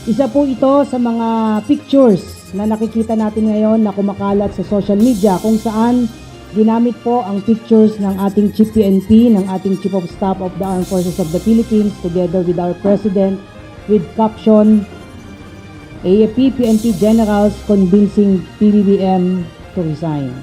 Isa po ito sa mga pictures na nakikita natin ngayon na kumakalat sa social media kung saan ginamit po ang pictures ng ating Chief PNP, ng ating Chief of Staff of the Armed Forces of the Philippines together with our President with caption, AFP PNP Generals convincing PBBM to resign.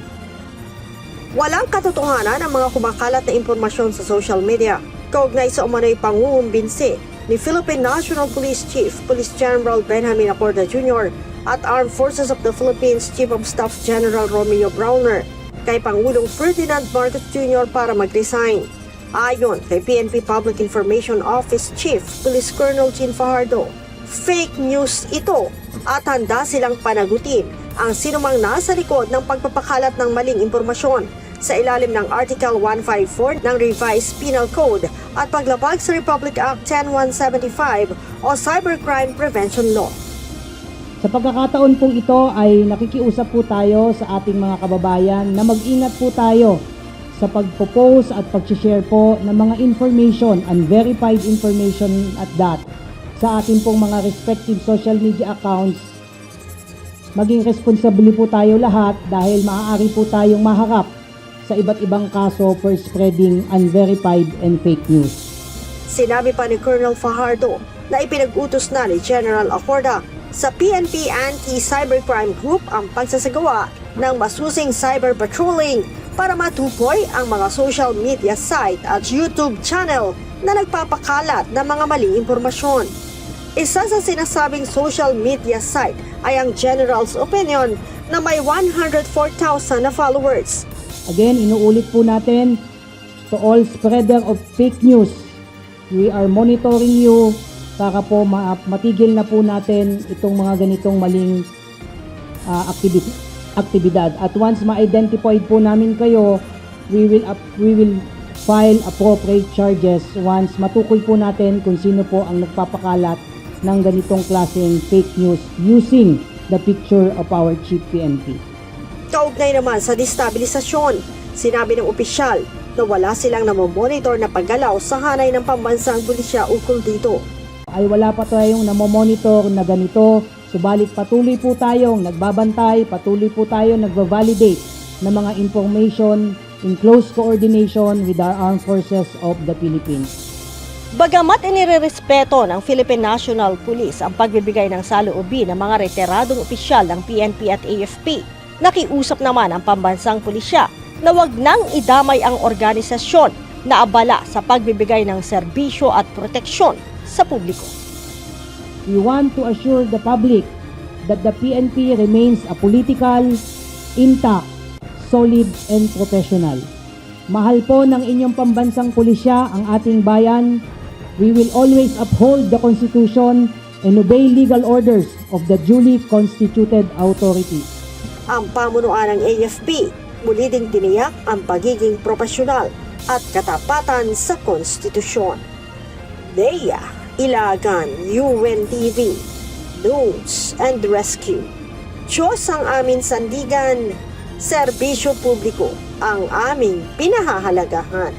Walang katotohanan ang mga kumakalat na impormasyon sa social media kaugnay sa umano'y pangungumbinsi ni Philippine National Police Chief Police General Benjamin Acorda Jr. at Armed Forces of the Philippines Chief of Staff General Romeo Browner kay Pangulong Ferdinand Marcos Jr. para mag-resign. Ayon kay PNP Public Information Office Chief Police Colonel Jean Fajardo, fake news ito at handa silang panagutin ang sinumang nasa likod ng pagpapakalat ng maling impormasyon sa ilalim ng Article 154 ng Revised Penal Code at paglabag sa Republic Act 10175 o Cybercrime Prevention Law. Sa pagkakataon pong ito ay nakikiusap po tayo sa ating mga kababayan na mag-ingat po tayo sa pagpo-post at pag-share po ng mga information, unverified information at that, sa ating pong mga respective social media accounts. Maging responsable po tayo lahat dahil maaari po tayong maharap sa iba't ibang kaso for spreading unverified and fake news. Sinabi pa ni Colonel Fajardo na ipinag-utos na ni General Acorda sa PNP Anti-Cybercrime Group ang pagsasagawa ng masusing cyber patrolling para matukoy ang mga social media site at YouTube channel na nagpapakalat ng mga maling impormasyon. Isa sa sinasabing social media site ay ang General's Opinion na may 104,000 na followers. Again, inuulit po natin to all spreader of fake news. We are monitoring you para po matigil na po natin itong mga ganitong maling aktibidad. At once ma-identify po namin kayo, we will file appropriate charges once matukoy po natin kung sino po ang nagpapakalat ng ganitong klaseng fake news using the picture of our Chief PNP. Kaugnay naman sa destabilisasyon, sinabi ng opisyal na wala silang namomonitor na paggalaw sa hanay ng pambansang pulisya ukol dito. Ay wala pa tayong namomonitor na ganito, subalit patuloy po tayong nagbabantay, patuloy po tayong nagva-validate ng mga information in close coordination with our Armed Forces of the Philippines. Bagamat inirerespeto ng Philippine National Police ang pagbibigay ng saloobin ng mga retiradong opisyal ng PNP at AFP, nakiusap naman ang pambansang pulisya na wag nang idamay ang organisasyon na abala sa pagbibigay ng serbisyo at proteksyon sa publiko. We want to assure the public that the PNP remains a political, intact, solid, and professional. Mahal po ng inyong pambansang pulisya ang ating bayan. We will always uphold the Constitution and obey legal orders of the duly constituted authorities. Ang pamunuan ng AFP muli ding tiniyak ang pagiging profesional at katapatan sa konstitusyon. Dea Ilagan, UNTV, News and Rescue. Diyos ang aming sandigan, serbisyo publiko ang aming pinahahalagahan.